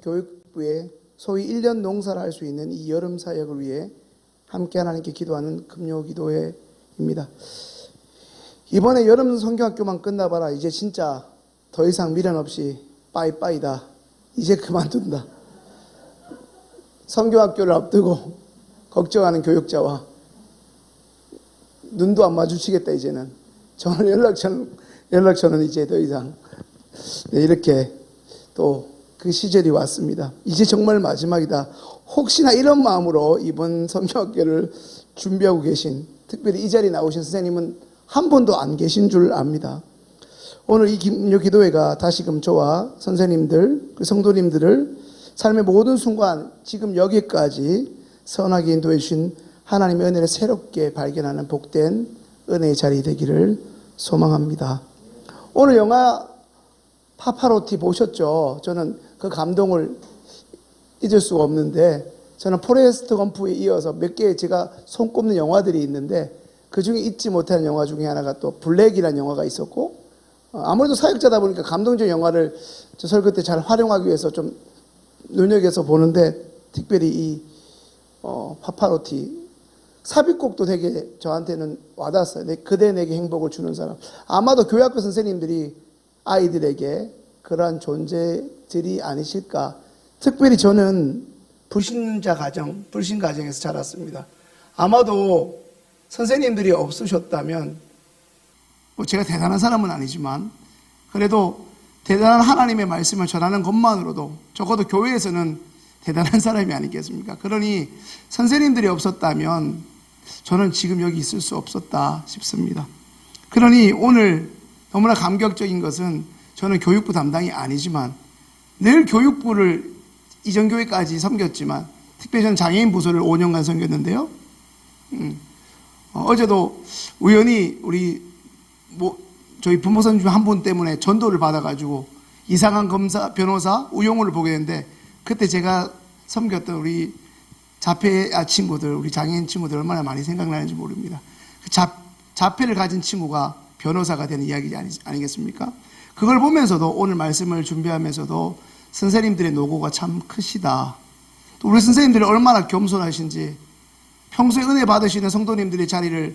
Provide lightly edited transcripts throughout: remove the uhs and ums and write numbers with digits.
교육부에 소위 1년 농사를 할 수 있는 이 여름 사역을 위해 함께 하나님께 기도하는 금요기도회입니다. 이번에 여름 성경학교만 끝나봐라. 이제 진짜 더 이상 미련 없이 빠이빠이다. 이제 그만둔다. 성경학교를 앞두고 걱정하는 교육자와 눈도 안 마주치겠다. 이제는 저는 연락처는 이제 더 이상 이렇게 또 그 시절이 왔습니다. 이제 정말 마지막이다. 혹시나 이런 마음으로 이번 성경학교를 준비하고 계신, 특별히 이 자리에 나오신 선생님은 한 번도 안 계신 줄 압니다. 오늘 이 금요기도회가 다시금 저와 선생님들, 성도님들을 삶의 모든 순간 지금 여기까지 선하게 인도해 주신 하나님의 은혜를 새롭게 발견하는 복된 은혜의 자리 되기를 소망합니다. 오늘 영화 파파로티 보셨죠? 저는 그 감동을 잊을 수가 없는데, 저는 포레스트 검프에 이어서 몇 개 제가 손꼽는 영화들이 있는데 그 중에 잊지 못하는 영화 중에 하나가 또 블랙이라는 영화가 있었고, 아무래도 사역자다 보니까 감동적 영화를 저 설교 때 잘 활용하기 위해서 좀 눈여겨서 보는데, 특별히 이 파파로티 삽입곡도 되게 저한테는 와닿았어요. 그대 내게 행복을 주는 사람. 아마도 교회학교 선생님들이 아이들에게 그러한 존재들이 아니실까. 특별히 저는 불신 가정에서 자랐습니다. 아마도 선생님들이 없으셨다면, 제가 대단한 사람은 아니지만 그래도 대단한 하나님의 말씀을 전하는 것만으로도 적어도 교회에서는 대단한 사람이 아니겠습니까? 그러니 선생님들이 없었다면 저는 지금 여기 있을 수 없었다 싶습니다. 그러니 오늘 너무나 감격적인 것은, 저는 교육부 담당이 아니지만 늘 교육부를 이전 교회까지 섬겼지만, 특별히 저는 장애인 부서를 5년간 섬겼는데요. 어제도 우연히 저희 부모님 중 한 분 때문에 전도를 받아가지고 이상한 변호사 우용우를 보게 됐는데, 그때 제가 섬겼던 우리 친구들, 우리 장애인 친구들 얼마나 많이 생각나는지 모릅니다. 자폐를 가진 친구가 변호사가 되는 이야기 아니겠습니까? 그걸 보면서도, 오늘 말씀을 준비하면서도 선생님들의 노고가 참 크시다. 또 우리 선생님들이 얼마나 겸손하신지, 평소에 은혜 받으시는 성도님들의 자리를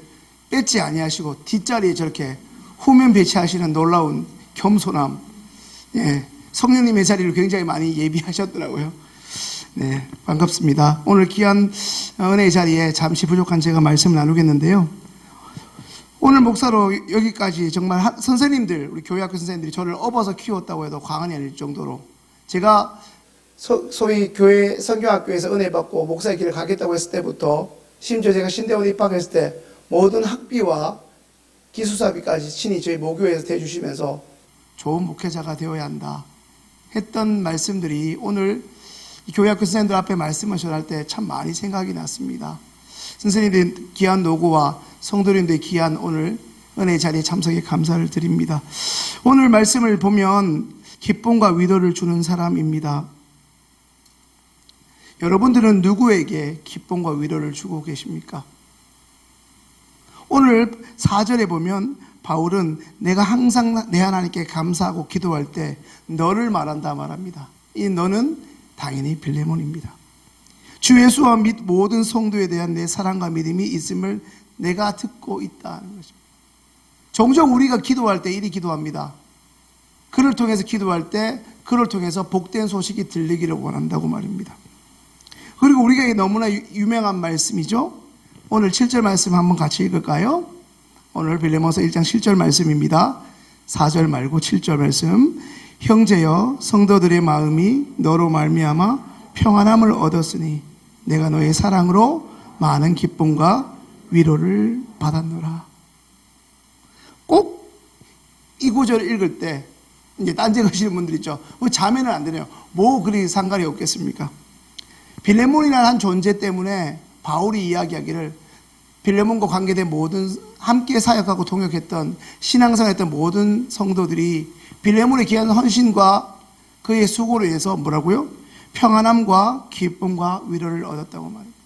뺏지 아니하시고 뒷자리에 저렇게 후면 배치하시는 놀라운 겸손함. 성령님의 자리를 굉장히 많이 예비하셨더라고요. 네, 반갑습니다. 오늘 귀한 은혜의 자리에 잠시 부족한 제가 말씀을 나누겠는데요. 오늘 목사로 여기까지 정말 선생님들, 우리 교회학교 선생님들이 저를 업어서 키웠다고 해도 과언이 아닐 정도로, 제가 소위 교회 성경학교에서 은혜 받고 목사의 길을 가겠다고 했을 때부터, 심지어 제가 신대원 입학했을 때 모든 학비와 기숙사비까지 친히 저희 모교에서 대주시면서 좋은 목회자가 되어야 한다 했던 말씀들이 오늘 교회학교 선생님들 앞에 말씀을 전할 때 참 많이 생각이 났습니다. 선생님들의 귀한 노고와 성도님들의 귀한 오늘 은혜의 자리에 참석에 감사를 드립니다. 오늘 말씀을 보면 기쁨과 위로를 주는 사람입니다. 여러분들은 누구에게 기쁨과 위로를 주고 계십니까? 오늘 4절에 보면 바울은 내가 항상 내 하나님께 감사하고 기도할 때 너를 말합니다. 이 너는 당연히 빌레몬입니다. 주 예수와 및 모든 성도에 대한 내 사랑과 믿음이 있음을 내가 듣고 있다는 것입니다. 종종 우리가 기도할 때 이리 기도합니다. 그를 통해서 기도할 때 그를 통해서 복된 소식이 들리기를 원한다고 말입니다. 그리고 우리가 너무나 유명한 말씀이죠. 오늘 7절 말씀 한번 같이 읽을까요? 오늘 빌레몬서 1장 7절 말씀입니다. 4절 말고 7절 말씀. 형제여, 성도들의 마음이 너로 말미암아 평안함을 얻었으니 내가 너의 사랑으로 많은 기쁨과 위로를 받았노라. 꼭 이 구절을 읽을 때 이제 딴지 거시는 분들 있죠. 자매는 안 되네요. 뭐 그리 상관이 없겠습니까? 빌레몬이라는 한 존재 때문에 바울이 이야기하기를, 빌레몬과 관계된 모든 함께 사역하고 동역했던 신앙생활했던 모든 성도들이 빌레몬의 귀한 헌신과 그의 수고로 인해서 뭐라고요? 평안함과 기쁨과 위로를 얻었다고 말합니다.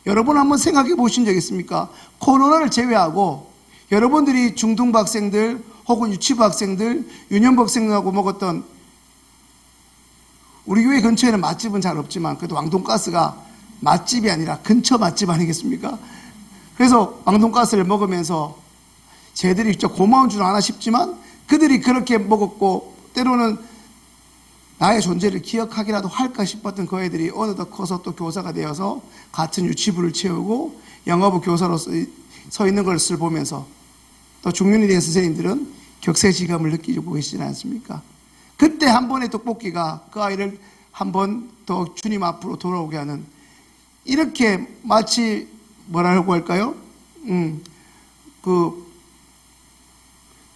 여러분 한번 생각해 보신 적 있습니까? 코로나를 제외하고 여러분들이 중등부 학생들 혹은 유치부 학생들, 유년부 학생들하고 먹었던 우리 교회 근처에는 맛집은 잘 없지만 그래도 왕돈가스가 맛집이 아니라 근처 맛집 아니겠습니까? 그래서 왕돈가스를 먹으면서 쟤들이 진짜 고마운 줄 아나 싶지만 그들이 그렇게 먹었고 때로는 나의 존재를 기억하기라도 할까 싶었던 그 애들이 어느덧 커서 또 교사가 되어서 같은 유치부를 채우고 영어부 교사로 서 있는 것을 보면서 또 중년이 된 선생님들은 격세지감을 느끼고 계시지 않습니까? 그때 한 번의 떡볶이가 그 아이를 한 번 더 주님 앞으로 돌아오게 하는, 이렇게 마치 뭐라고 할까요? 그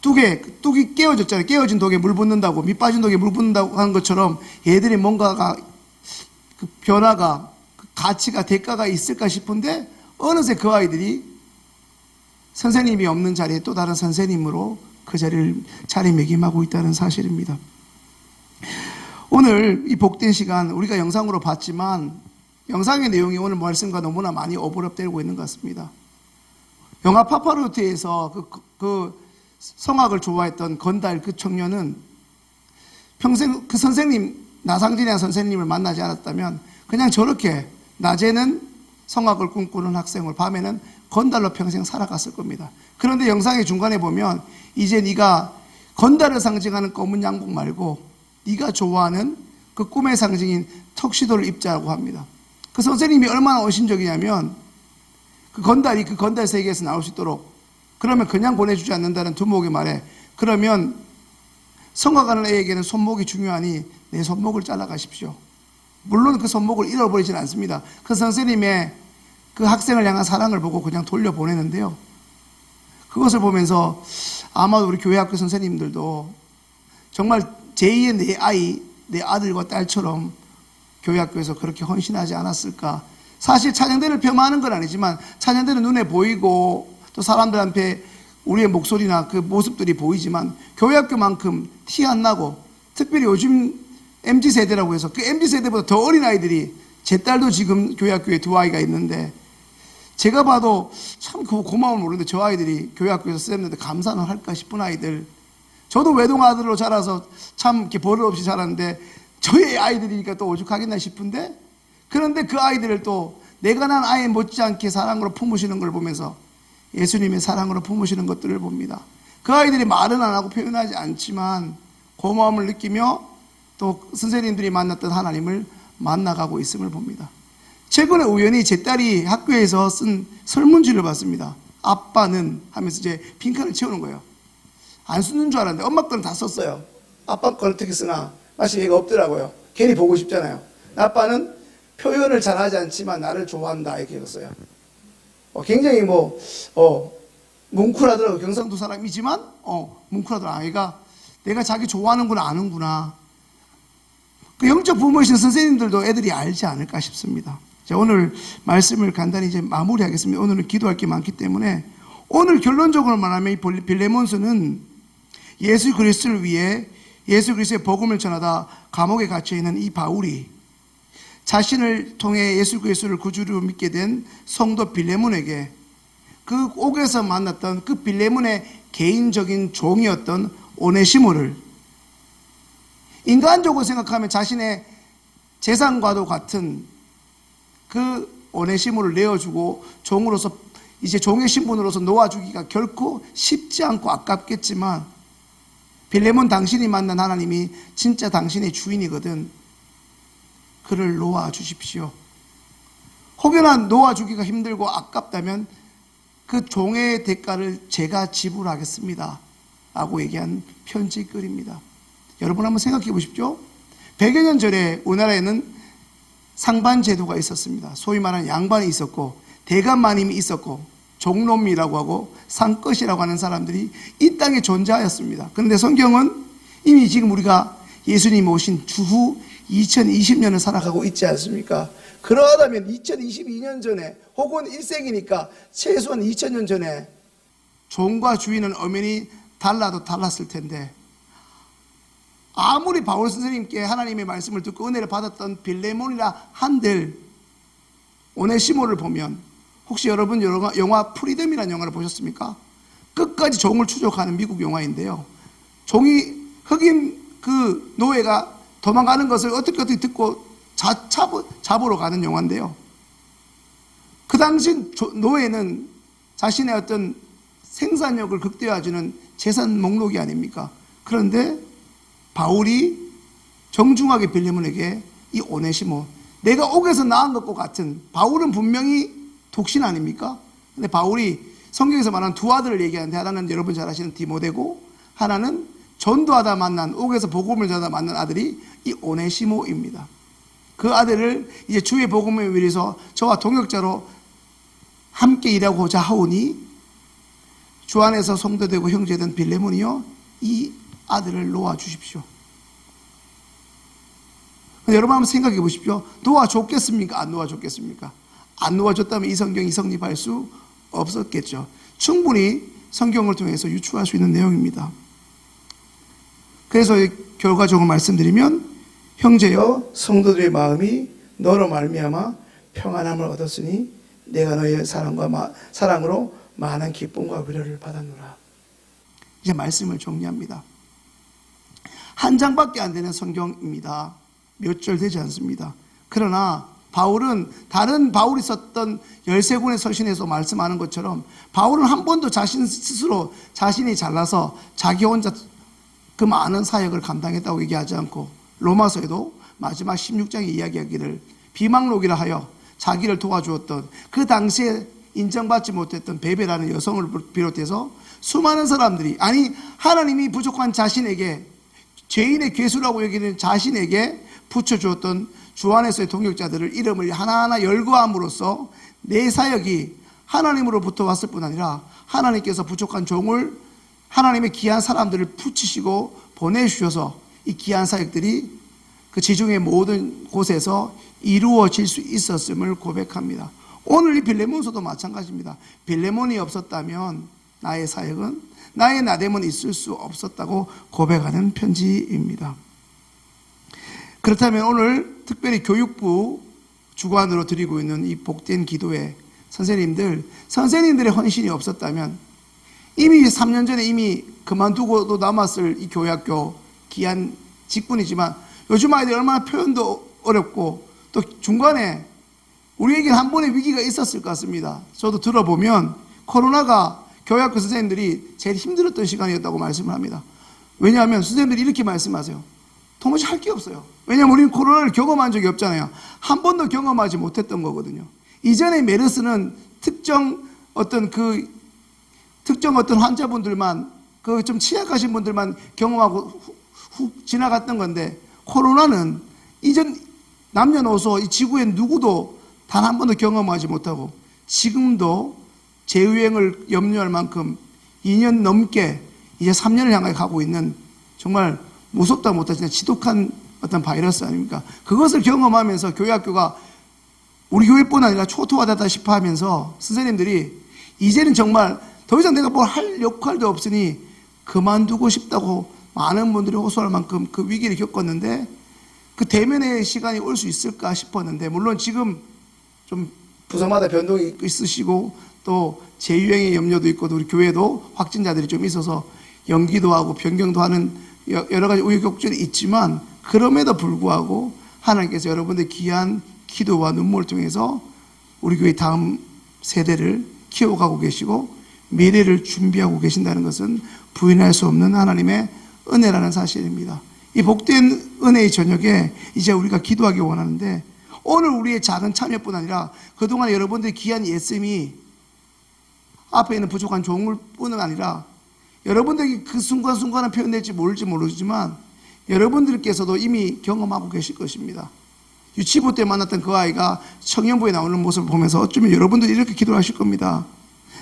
뚝이 깨어졌잖아요. 깨어진 독에 물 붓는다고, 밑 빠진 독에 물 붓는다고 하는 것처럼 얘들이 뭔가가 그 변화가, 그 가치가, 대가가 있을까 싶은데 어느새 그 아이들이 선생님이 없는 자리에 또 다른 선생님으로 그 자리를 자리매김하고 있다는 사실입니다. 오늘 이 복된 시간 우리가 영상으로 봤지만 영상의 내용이 오늘 말씀과 너무나 많이 오버랩되고 있는 것 같습니다. 영화 파파로티에서 그 성악을 좋아했던 건달 그 청년은 평생 그 선생님, 나상진이라는 선생님을 만나지 않았다면 그냥 저렇게 낮에는 성악을 꿈꾸는 학생을, 밤에는 건달로 평생 살아갔을 겁니다. 그런데 영상의 중간에 보면 이제 네가 건달을 상징하는 검은 양복 말고 네가 좋아하는 그 꿈의 상징인 턱시도를 입자라고 합니다. 그 선생님이 얼마나 어신적이냐면 그 건달이 그 건달 세계에서 나올 수 있도록, 그러면 그냥 보내주지 않는다는 두목의 말에, 그러면 성악하는 애에게는 손목이 중요하니 내 손목을 잘라가십시오. 물론 그 손목을 잃어버리지는 않습니다. 그 선생님의 그 학생을 향한 사랑을 보고 그냥 돌려보내는데요, 그것을 보면서 아마도 우리 교회학교 선생님들도 정말 제2의 내 아이, 내 아들과 딸처럼 교회학교에서 그렇게 헌신하지 않았을까. 사실 찬양대를 폄하하는 건 아니지만 찬양대는 눈에 보이고 또 사람들한테 우리의 목소리나 그 모습들이 보이지만 교회학교만큼 티 안 나고, 특별히 요즘 MZ세대라고 해서 그 MZ세대보다 더 어린 아이들이, 제 딸도 지금 교회학교에 두 아이가 있는데 제가 봐도 참 고마움을 모르는데 저 아이들이 교회학교에서 쓰는데 감사는 할까 싶은 아이들. 저도 외동아들로 자라서 참 이렇게 버릇 없이 자랐는데 저의 아이들이니까 또 오죽하겠나 싶은데, 그런데 그 아이들을 또 내가 난 아이 못지않게 사랑으로 품으시는 걸 보면서 예수님의 사랑으로 품으시는 것들을 봅니다. 그 아이들이 말은 안 하고 표현하지 않지만 고마움을 느끼며 또 선생님들이 만났던 하나님을 만나가고 있음을 봅니다. 최근에 우연히 제 딸이 학교에서 쓴 설문지를 봤습니다. 아빠는 하면서 이제 빈칸을 채우는 거예요. 안 쓰는 줄 알았는데 엄마 거는 다 썼어요. 아빠 거는 어떻게 쓰나 마치 얘가 없더라고요. 괜히 보고 싶잖아요. 아빠는 표현을 잘하지 않지만 나를 좋아한다 이렇게 읽었어요. 굉장히 뭉클하더라고요. 경상도 사람이지만 뭉클하더라고요. 아이가 내가 자기 좋아하는구나, 아는구나. 그 영적 부모이신 선생님들도 애들이 알지 않을까 싶습니다. 자, 오늘 말씀을 간단히 이제 마무리하겠습니다. 오늘은 기도할 게 많기 때문에 오늘 결론적으로 말하면 이 빌레몬서는 예수 그리스도를 위해 예수 그리스도의 복음을 전하다 감옥에 갇혀 있는 이 바울이 자신을 통해 예수 그리스도를 구주로 믿게 된 성도 빌레몬에게 그 옥에서 만났던 그 빌레몬의 개인적인 종이었던 오네시모를, 인간적으로 생각하면 자신의 재산과도 같은 그 오네시모를 내어주고 종으로서, 이제 종의 신분으로서 놓아주기가 결코 쉽지 않고 아깝겠지만 빌레몬, 당신이 만난 하나님이 진짜 당신의 주인이거든. 그를 놓아주십시오. 혹여나 놓아주기가 힘들고 아깝다면 그 종의 대가를 제가 지불하겠습니다 라고 얘기한 편지글입니다. 여러분 한번 생각해 보십시오. 100여 년 전에 우리나라에는 상반 제도가 있었습니다. 소위 말하는 양반이 있었고 대감마님이 있었고 종놈이라고 하고 상것이라고 하는 사람들이 이 땅에 존재하였습니다. 그런데 성경은 이미 지금 우리가 예수님 오신 주후 2020년을 살아가고 있지 않습니까? 그러하다면 2022년 전에 혹은 1세기니까 최소한 2000년 전에 종과 주인은 엄연히 달라도 달랐을 텐데, 아무리 바울 선생님께 하나님의 말씀을 듣고 은혜를 받았던 빌레몬이라 한들 오네시모를 보면, 혹시 여러분 영화 프리덤이라는 영화를 보셨습니까? 끝까지 종을 추적하는 미국 영화인데요, 종이 흑인 그 노예가 도망가는 것을 어떻게 듣고 잡으러 가는 영화인데요. 그 당시 노예는 자신의 어떤 생산력을 극대화해주는 재산 목록이 아닙니까? 그런데 바울이 정중하게 빌레몬에게 이 오네시모, 내가 옥에서 나은 것과 같은, 바울은 분명히 독신 아닙니까? 근데 바울이 성경에서 말하는 두 아들을 얘기하는데, 하나는 여러분 잘 아시는 디모데고, 하나는 전도하다 만난, 옥에서 복음을 전하다 만난 아들이 이 오네시모입니다. 그 아들을 이제 주의 복음을 위해서 저와 동역자로 함께 일하고자 하오니 주 안에서 성도되고 형제된 빌레몬이요, 이 아들을 놓아주십시오. 여러분 한번 생각해 보십시오. 놓아줬겠습니까? 안 놓아줬겠습니까? 안 놓아줬다면 이 성경이 성립할 수 없었겠죠. 충분히 성경을 통해서 유추할 수 있는 내용입니다. 그래서 결과적으로 말씀드리면, 형제여, 성도들의 마음이 너로 말미암아 평안함을 얻었으니 내가 너의 사랑으로 많은 기쁨과 위로를 받았노라. 이제 말씀을 정리합니다. 한 장밖에 안 되는 성경입니다. 몇 절 되지 않습니다. 그러나 바울은 다른 바울이 썼던 13권의 서신에서 말씀하는 것처럼 바울은 한 번도 자신 스스로 자신이 잘나서 자기 혼자 그 많은 사역을 감당했다고 얘기하지 않고, 로마서에도 마지막 16장에 이야기하기를 비망록이라 하여 자기를 도와주었던, 그 당시에 인정받지 못했던 베베라는 여성을 비롯해서 수많은 사람들이, 아니 하나님이 부족한 자신에게, 죄인의 괴수라고 여기는 자신에게 붙여주었던 주 안에서의 동역자들을 이름을 하나하나 열거함으로써 내 사역이 하나님으로부터 왔을 뿐 아니라 하나님께서 부족한 종을, 하나님의 귀한 사람들을 붙이시고 보내주셔서 이 귀한 사역들이 그 지중해 모든 곳에서 이루어질 수 있었음을 고백합니다. 오늘 이 빌레몬서도 마찬가지입니다. 빌레몬이 없었다면 나의 사역은, 나의 나됨은 있을 수 없었다고 고백하는 편지입니다. 그렇다면 오늘 특별히 교육부 주관으로 드리고 있는 이 복된 기도회, 선생님들의 헌신이 없었다면 이미 3년 전에 이미 그만두고도 남았을 이 교회학교 귀한 직분이지만, 요즘 아이들 얼마나 표현도 어렵고 또 중간에 우리에게는 한 번의 위기가 있었을 것 같습니다. 저도 들어보면 코로나가 교회학교 선생님들이 제일 힘들었던 시간이었다고 말씀을 합니다. 왜냐하면 선생님들이 이렇게 말씀하세요. 도무지 할 게 없어요. 왜냐하면 우리는 코로나를 경험한 적이 없잖아요. 한 번도 경험하지 못했던 거거든요. 이전에 메르스는 특정 어떤 환자분들만, 그 좀 취약하신 분들만 경험하고 훅 지나갔던 건데, 코로나는 이전 남녀노소 이 지구에 누구도 단 한 번도 경험하지 못하고 지금도 재유행을 염려할 만큼 2년 넘게 이제 3년을 향해 가고 있는 정말 무섭다 못하 진짜 지독한 어떤 바이러스 아닙니까? 그것을 경험하면서 교회학교가 우리 교회뿐 아니라 초토화되다시피 하면서 선생님들이 이제는 정말 더 이상 내가 뭘 할 역할도 없으니 그만두고 싶다고 많은 분들이 호소할 만큼 그 위기를 겪었는데, 그 대면의 시간이 올 수 있을까 싶었는데, 물론 지금 좀 부서마다 변동이 있으시고 또 재유행의 염려도 있고 또 우리 교회도 확진자들이 좀 있어서 연기도 하고 변경도 하는 여러 가지 우여곡절이 있지만, 그럼에도 불구하고 하나님께서 여러분들 귀한 기도와 눈물을 통해서 우리 교회 다음 세대를 키워가고 계시고 미래를 준비하고 계신다는 것은 부인할 수 없는 하나님의 은혜라는 사실입니다. 이 복된 은혜의 저녁에 이제 우리가 기도하기 원하는데, 오늘 우리의 작은 참여뿐 아니라 그동안 여러분들의 귀한 예씀이 앞에 있는 부족한 종을 뿐은 아니라 여러분들에게 그 순간순간은 표현될지 모르지만 여러분들께서도 이미 경험하고 계실 것입니다. 유치부 때 만났던 그 아이가 청년부에 나오는 모습을 보면서 어쩌면 여러분들이 이렇게 기도하실 겁니다.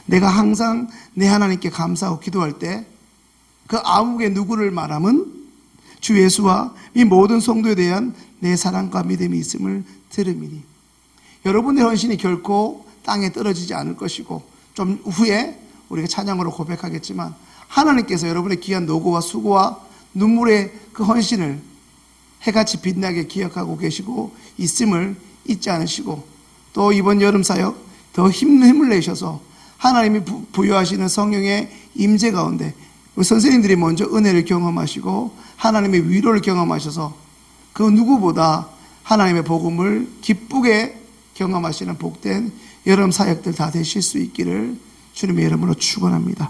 내가 항상 내 하나님께 감사하고 기도할 때 그 아무개 누구를 말함은 주 예수와 이 모든 성도에 대한 내 사랑과 믿음이 있음을 들음이니. 여러분의 헌신이 결코 땅에 떨어지지 않을 것이고, 좀 후에 우리가 찬양으로 고백하겠지만 하나님께서 여러분의 귀한 노고와 수고와 눈물의 그 헌신을 해같이 빛나게 기억하고 계시고 있음을 잊지 않으시고, 또 이번 여름 사역 더 힘을 내셔서 하나님이 부여하시는 성령의 임재 가운데 우리 선생님들이 먼저 은혜를 경험하시고 하나님의 위로를 경험하셔서 그 누구보다 하나님의 복음을 기쁘게 경험하시는 복된 여러분 사역들 다 되실 수 있기를 주님의 이름으로 축원합니다.